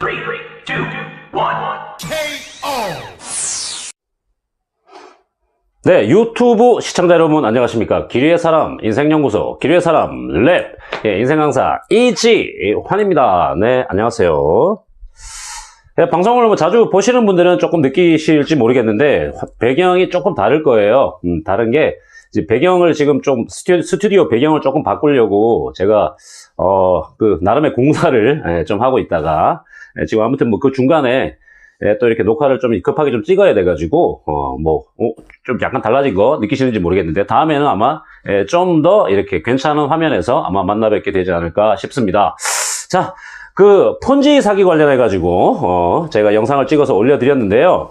3, 2, 1, KO! 네, 유튜브 시청자 여러분 안녕하십니까? 기류의 사람 인생연구소 기류의 사람 랩 인생 강사 이지환입니다. 네, 안녕하세요. 네, 방송을 뭐 자주 보시는 분들은 조금 느끼실지 모르겠는데 배경이 조금 다를 거예요. 다른 게 이제 배경을 지금 좀 스튜디오 배경을 조금 바꾸려고 제가 나름의 공사를 좀 하고 있다가 지금 아무튼 뭐 그 중간에 또 이렇게 녹화를 좀 급하게 좀 찍어야 돼가지고, 좀 약간 달라진 거 느끼시는지 모르겠는데, 다음에는 아마, 좀 더 이렇게 괜찮은 화면에서 아마 만나 뵙게 되지 않을까 싶습니다. 자, 그, 폰지 사기 관련해가지고, 제가 영상을 찍어서 올려드렸는데요.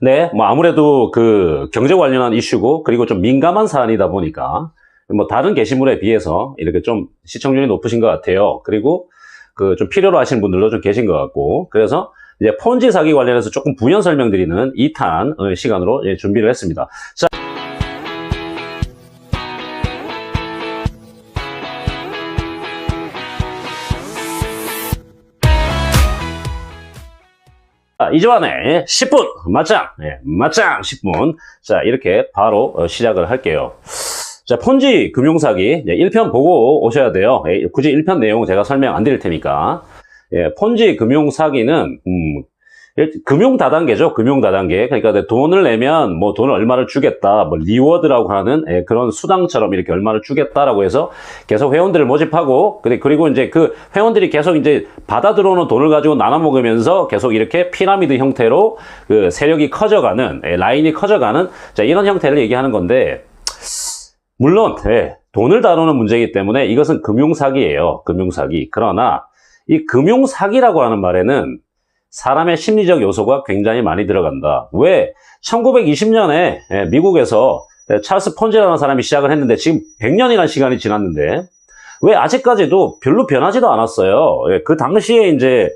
네, 뭐 아무래도 그 경제 관련한 이슈고, 그리고 좀 민감한 사안이다 보니까, 뭐 다른 게시물에 비해서 이렇게 좀 시청률이 높으신 것 같아요. 그리고 그 좀 필요로 하시는 분들도 좀 계신 것 같고, 그래서 이제 폰지 사기 관련해서 조금 부연 설명드리는 2탄 시간으로 준비를 했습니다. 자, 이지환의 10분 맞짱, 맞짱 10분. 자, 이렇게 바로 시작을 할게요. 자, 폰지 금융사기 1편 보고 오셔야 돼요. 굳이 1편 내용 제가 설명 안 드릴 테니까. 폰지 금융사기는 금융다단계죠. 금융다단계. 그러니까 돈을 내면 뭐 돈을 얼마를 주겠다, 뭐 리워드라고 하는 그런 수당처럼 이렇게 얼마를 주겠다라고 해서 계속 회원들을 모집하고, 그리고 이제 그 회원들이 계속 이제 받아 들어오는 돈을 가지고 나눠 먹으면서 계속 이렇게 피라미드 형태로 그 세력이 커져가는, 라인이 커져가는, 자, 이런 형태를 얘기하는 건데, 물론 돈을 다루는 문제이기 때문에 이것은 금융사기예요. 금융사기. 그러나 이 금융사기라고 하는 말에는 사람의 심리적 요소가 굉장히 많이 들어간다. 왜? 1920년에 미국에서 찰스 폰지라는 사람이 시작을 했는데 지금 100년이라는 시간이 지났는데 왜 아직까지도 별로 변하지도 않았어요. 그 당시에 이제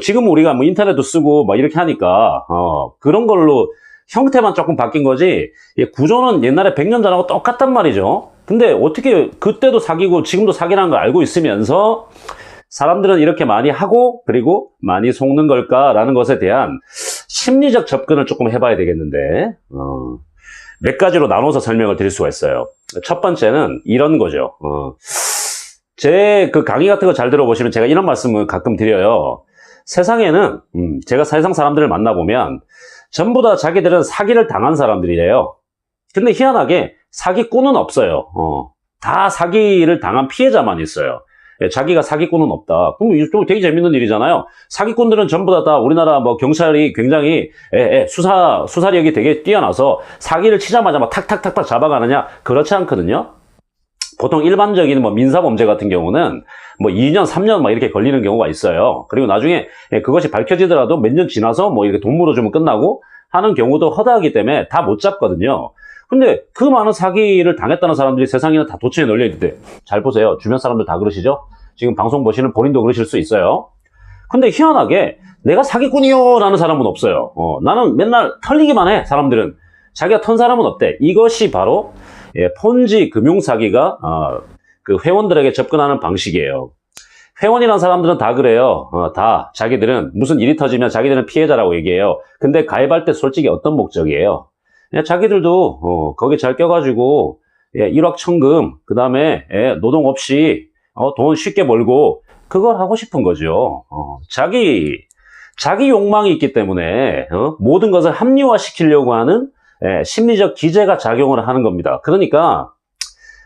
지금 우리가 뭐 인터넷도 쓰고 막 이렇게 하니까 그런 걸로 형태만 조금 바뀐 거지 구조는 옛날에 100년 전하고 똑같단 말이죠. 근데 어떻게 그때도 사기고 지금도 사기라는 걸 알고 있으면서 사람들은 이렇게 많이 하고 그리고 많이 속는 걸까라는 것에 대한 심리적 접근을 조금 해봐야 되겠는데 몇 가지로 나눠서 설명을 드릴 수가 있어요. 첫 번째는 이런 거죠. 제 그 강의 같은 거 잘 들어보시면 제가 이런 말씀을 가끔 드려요. 세상에는 제가 세상 사람들을 만나보면 전부 다 자기들은 사기를 당한 사람들이래요. 근데 희한하게 사기꾼은 없어요. 다 사기를 당한 피해자만 있어요. 자기가 사기꾼은 없다. 그럼 이거 되게 재밌는 일이잖아요. 사기꾼들은 전부 다 우리나라 뭐 경찰이 굉장히 수사력이 되게 뛰어나서 사기를 치자마자 막 탁탁탁탁 잡아가느냐? 그렇지 않거든요. 보통 일반적인 뭐 민사범죄 같은 경우는 뭐 2년, 3년 막 이렇게 걸리는 경우가 있어요. 그리고 나중에 그것이 밝혀지더라도 몇 년 지나서 뭐 이렇게 돈 물어주면 끝나고 하는 경우도 허다하기 때문에 다 못 잡거든요. 근데 그 많은 사기를 당했다는 사람들이 세상에는 다 도처에 널려있는데 잘 보세요. 주변 사람들 다 그러시죠? 지금 방송 보시는 본인도 그러실 수 있어요. 근데 희한하게 내가 사기꾼이요 라는 사람은 없어요. 나는 맨날 털리기만 해. 사람들은. 자기가 턴 사람은 없대. 이것이 바로 폰지 금융사기가 그 회원들에게 접근하는 방식이에요. 회원이라는 사람들은 다 그래요. 다 자기들은 무슨 일이 터지면 자기들은 피해자라고 얘기해요. 근데 가입할 때 솔직히 어떤 목적이에요? 자기들도 거기 잘 껴가지고 일확천금 그 다음에 노동 없이 돈 쉽게 벌고 그걸 하고 싶은 거죠. 자기 욕망이 있기 때문에 모든 것을 합리화시키려고 하는 심리적 기제가 작용을 하는 겁니다. 그러니까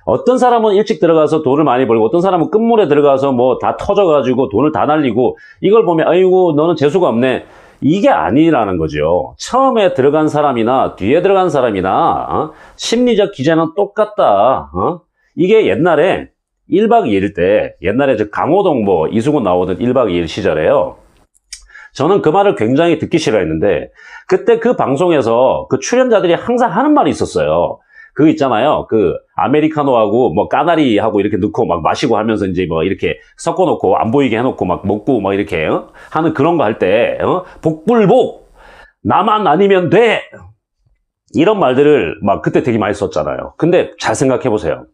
어떤 사람은 일찍 들어가서 돈을 많이 벌고 어떤 사람은 끝물에 들어가서 뭐 다 터져가지고 돈을 다 날리고 이걸 보면 아이고 너는 재수가 없네. 이게 아니라는 거죠. 처음에 들어간 사람이나 뒤에 들어간 사람이나 심리적 기제는 똑같다. 이게 옛날에 1박 2일 때 옛날에 저 강호동 뭐 이수근 나오던 1박 2일 시절에요. 저는 그 말을 굉장히 듣기 싫어했는데 그때 그 방송에서 그 출연자들이 항상 하는 말이 있었어요. 그 있잖아요. 그 아메리카노하고 뭐 까나리하고 이렇게 넣고 막 마시고 하면서 이제 뭐 이렇게 섞어 놓고 안 보이게 해 놓고 막 먹고 막 이렇게 하는 그런 거 할 때 복불복 나만 아니면 돼. 이런 말들을 막 그때 되게 많이 썼잖아요. 근데 잘 생각해 보세요.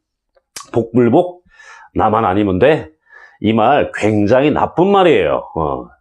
복불복 나만 아니면 돼. 이 말 굉장히 나쁜 말이에요.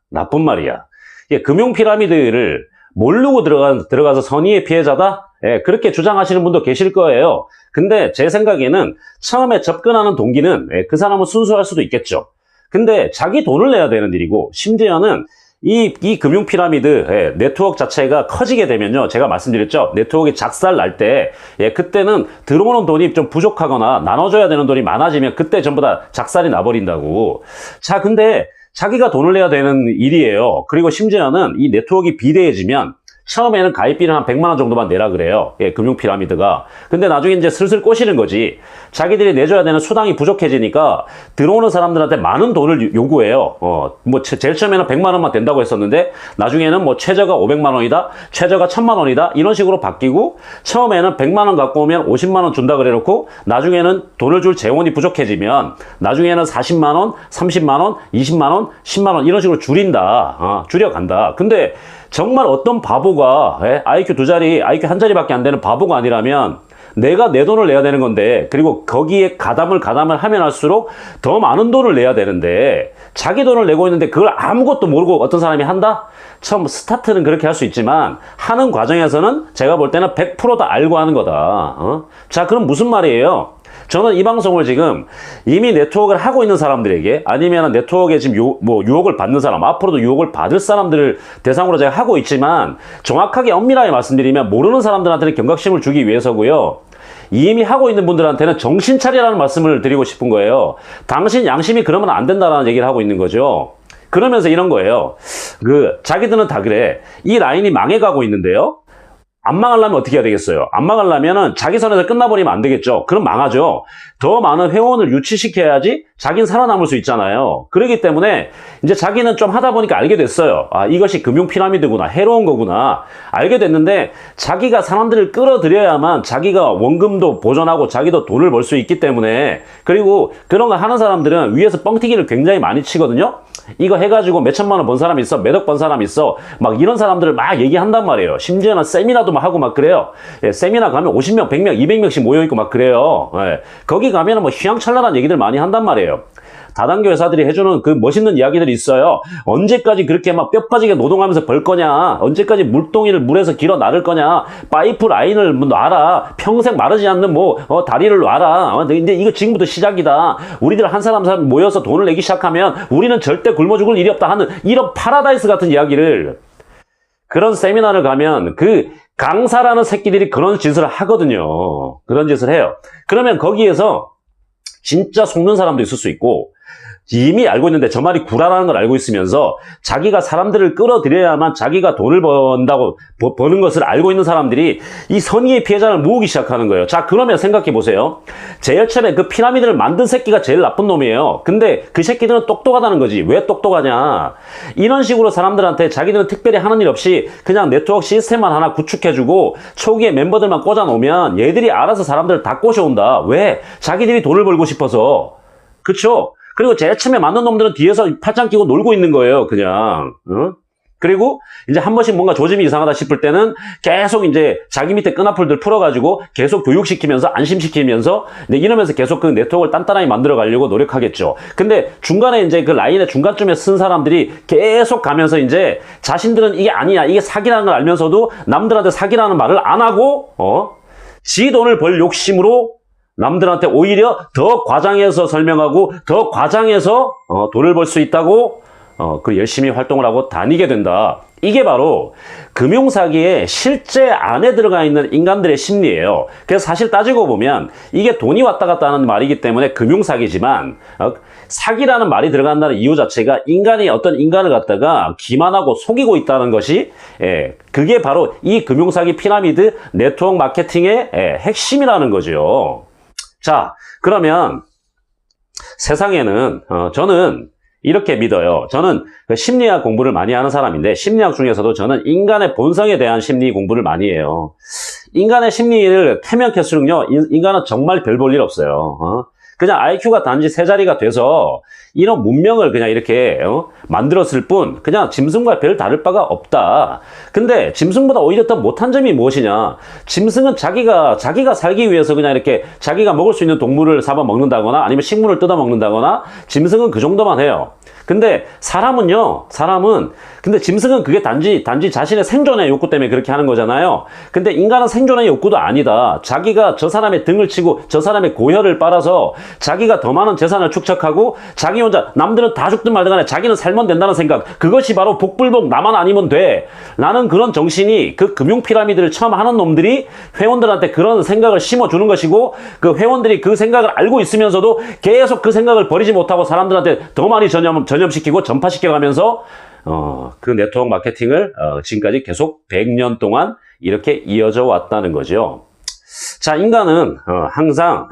나쁜 말이야. 이게 금융 피라미드를 모르고 들어가서 선의의 피해자다? 예, 그렇게 주장하시는 분도 계실 거예요. 근데 제 생각에는 처음에 접근하는 동기는 그 사람은 순수할 수도 있겠죠. 근데 자기 돈을 내야 되는 일이고, 심지어는 이 금융 피라미드 네트워크 자체가 커지게 되면요, 제가 말씀드렸죠, 네트워크가 작살 날 때 그때는 들어오는 돈이 좀 부족하거나 나눠줘야 되는 돈이 많아지면 그때 전부 다 작살이 나버린다고. 자, 근데 자기가 돈을 내야 되는 일이에요. 그리고 심지어는 이 네트워크가 비대해지면 처음에는 가입비는 한 100만 원 정도만 내라 그래요. 금융 피라미드가. 근데 나중에 이제 슬슬 꼬시는 거지. 자기들이 내줘야 되는 수당이 부족해지니까 들어오는 사람들한테 많은 돈을 요구해요. 뭐 제일 처음에는 100만 원만 된다고 했었는데 나중에는 뭐 최저가 500만 원이다, 최저가 1000만 원이다 이런 식으로 바뀌고, 처음에는 100만 원 갖고 오면 50만 원 준다 그래 놓고 나중에는 돈을 줄 재원이 부족해지면 나중에는 40만 원, 30만 원, 20만 원, 10만 원 이런 식으로 줄인다. 줄여간다. 근데 정말 어떤 바보가 IQ 두 자리, IQ 한 자리밖에 안 되는 바보가 아니라면 내가 내 돈을 내야 되는 건데, 그리고 거기에 가담을 하면 할수록 더 많은 돈을 내야 되는데 자기 돈을 내고 있는데 그걸 아무것도 모르고 어떤 사람이 한다? 처음 스타트는 그렇게 할 수 있지만 하는 과정에서는 제가 볼 때는 100% 다 알고 하는 거다. 자, 그럼 무슨 말이에요? 저는 이 방송을 지금 이미 네트워크를 하고 있는 사람들에게, 아니면 네트워크에 지금 유혹을 받는 사람, 앞으로도 유혹을 받을 사람들을 대상으로 제가 하고 있지만, 정확하게 엄밀하게 말씀드리면 모르는 사람들한테는 경각심을 주기 위해서고요. 이미 하고 있는 분들한테는 정신 차리라는 말씀을 드리고 싶은 거예요. 당신 양심이 그러면 안 된다라는 얘기를 하고 있는 거죠. 그러면서 이런 거예요. 자기들은 다 그래. 이 라인이 망해가고 있는데요. 안 망하려면 어떻게 해야 되겠어요? 안 망하려면은 자기 선에서 끝나버리면 안 되겠죠. 그럼 망하죠. 더 많은 회원을 유치시켜야지 자기는 살아남을 수 있잖아요. 그렇기 때문에 이제 자기는 좀 하다 보니까 알게 됐어요. 아, 이것이 금융 피라미드구나. 해로운 거구나. 알게 됐는데 자기가 사람들을 끌어들여야만 자기가 원금도 보존하고 자기도 돈을 벌 수 있기 때문에, 그리고 그런 거 하는 사람들은 위에서 뻥튀기를 굉장히 많이 치거든요. 이거 해가지고 몇 천만 원 번 사람 있어, 몇억 번 사람 있어, 막 이런 사람들을 막 얘기한단 말이에요. 심지어는 세미나도 막 하고 막 그래요. 세미나 가면 50명, 100명, 200명씩 모여있고 막 그래요. 거기 가면은 뭐 휘황찬란한 얘기들 많이 한단 말이에요. 다단계 회사들이 해주는 그 멋있는 이야기들이 있어요. 언제까지 그렇게 막 뼈 빠지게 노동하면서 벌 거냐? 언제까지 물동이를 물에서 길어 나를 거냐? 파이프 라인을 놔라. 평생 마르지 않는 다리를 놔라. 근데 이거 지금부터 시작이다. 우리들 한 사람 모여서 돈을 내기 시작하면 우리는 절대 굶어 죽을 일이 없다 하는 이런 파라다이스 같은 이야기를, 그런 세미나를 가면 강사라는 새끼들이 그런 짓을 하거든요. 그런 짓을 해요. 그러면 거기에서 진짜 속는 사람도 있을 수 있고, 이미 알고 있는데 저 말이 구라라는 걸 알고 있으면서 자기가 사람들을 끌어들여야만 자기가 돈을 버는 것을 알고 있는 사람들이 이 선의의 피해자를 모으기 시작하는 거예요. 자, 그러면 생각해 보세요. 제일 처음에 그 피라미드를 만든 새끼가 제일 나쁜 놈이에요. 근데 그 새끼들은 똑똑하다는 거지. 왜 똑똑하냐? 이런 식으로 사람들한테 자기들은 특별히 하는 일 없이 그냥 네트워크 시스템만 하나 구축해주고 초기에 멤버들만 꽂아놓으면 얘들이 알아서 사람들을 다 꼬셔온다. 왜? 자기들이 돈을 벌고 싶어서. 그쵸? 그리고 제일 처음에 만든 놈들은 뒤에서 팔짱 끼고 놀고 있는 거예요, 그냥. 그리고 이제 한 번씩 뭔가 조짐이 이상하다 싶을 때는 계속 이제 자기 밑에 끈앞을들 풀어가지고 계속 교육시키면서 안심시키면서 이러면서 계속 그 네트워크를 단단하게 만들어 가려고 노력하겠죠. 근데 중간에 이제 그 라인의 중간쯤에 쓴 사람들이 계속 가면서 이제 자신들은 이게 아니야, 이게 사기라는 걸 알면서도 남들한테 사기라는 말을 안 하고, 지 돈을 벌 욕심으로 남들한테 오히려 더 과장해서 설명하고 더 과장해서 돈을 벌 수 있다고 그 열심히 활동을 하고 다니게 된다. 이게 바로 금융사기의 실제 안에 들어가 있는 인간들의 심리예요. 그래서 사실 따지고 보면 이게 돈이 왔다 갔다 하는 말이기 때문에 금융사기지만, 사기라는 말이 들어간다는 이유 자체가 인간이 어떤 인간을 갖다가 기만하고 속이고 있다는 것이, 그게 바로 이 금융사기 피라미드 네트워크 마케팅의 핵심이라는 거죠. 자, 그러면 세상에는 저는 이렇게 믿어요. 저는 심리학 공부를 많이 하는 사람인데, 심리학 중에서도 저는 인간의 본성에 대한 심리 공부를 많이 해요. 인간의 심리를 캐면 캘수록요, 인간은 정말 별 볼 일 없어요. 그냥 IQ가 단지 세 자리가 돼서 이런 문명을 그냥 이렇게 만들었을 뿐 그냥 짐승과 별 다를 바가 없다. 근데 짐승보다 오히려 더 못한 점이 무엇이냐? 짐승은 자기가 살기 위해서 그냥 이렇게 자기가 먹을 수 있는 동물을 잡아 먹는다거나 아니면 식물을 뜯어 먹는다거나 짐승은 그 정도만 해요. 근데 근데 짐승은 그게 단지 자신의 생존의 욕구 때문에 그렇게 하는 거잖아요. 근데 인간은 생존의 욕구도 아니다. 자기가 저 사람의 등을 치고 저 사람의 고혈을 빨아서 자기가 더 많은 재산을 축적하고 자기 혼자 남들은 다 죽든 말든 간에 자기는 살면 된다는 생각, 그것이 바로 복불복 나만 아니면 돼 라는 그런 정신이 그 금융 피라미드를 처음 하는 놈들이 회원들한테 그런 생각을 심어주는 것이고, 그 회원들이 그 생각을 알고 있으면서도 계속 그 생각을 버리지 못하고 사람들한테 더 많이 전염시키고 전파시켜가면서 그 네트워크 마케팅을 지금까지 계속 100년 동안 이렇게 이어져 왔다는 거죠. 자, 인간은 항상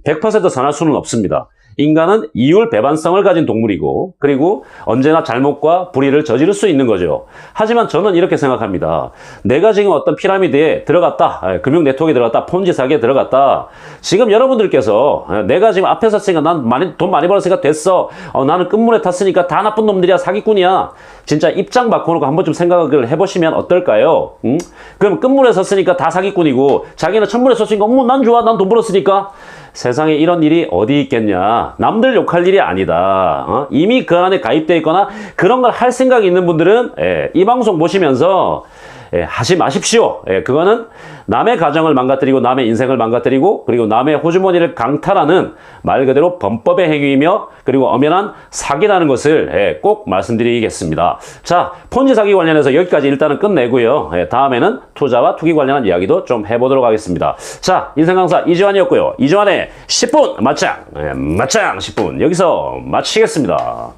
100% 선할 수는 없습니다. 인간은 이율 배반성을 가진 동물이고, 그리고 언제나 잘못과 불의를 저지를 수 있는 거죠. 하지만 저는 이렇게 생각합니다. 내가 지금 어떤 피라미드에 들어갔다, 금융 네트워크에 들어갔다, 폰지 사기에 들어갔다. 지금 여러분들께서 내가 지금 앞에 섰으니까 난 돈 많이 벌었으니까 됐어. 나는 끝물에 탔으니까 다 나쁜 놈들이야, 사기꾼이야. 진짜 입장 바꿔놓고 한번 좀 생각을 해보시면 어떨까요? 그럼 끝물에 섰으니까 다 사기꾼이고, 자기는 천물에 섰으니까 난 좋아, 난 돈 벌었으니까. 세상에 이런 일이 어디 있겠냐. 남들 욕할 일이 아니다. 이미 그 안에 가입되어 있거나 그런 걸 할 생각이 있는 분들은 이 방송 보시면서 하지 마십시오. 그거는 남의 가정을 망가뜨리고 남의 인생을 망가뜨리고 그리고 남의 호주머니를 강탈하는 말 그대로 범법의 행위이며 그리고 엄연한 사기라는 것을 꼭 말씀드리겠습니다. 자, 폰지 사기 관련해서 여기까지 일단은 끝내고요. 다음에는 투자와 투기 관련한 이야기도 좀 해보도록 하겠습니다. 자, 인생 강사 이지환이었고요. 이지환의 10분 맞짱 10분 여기서 마치겠습니다.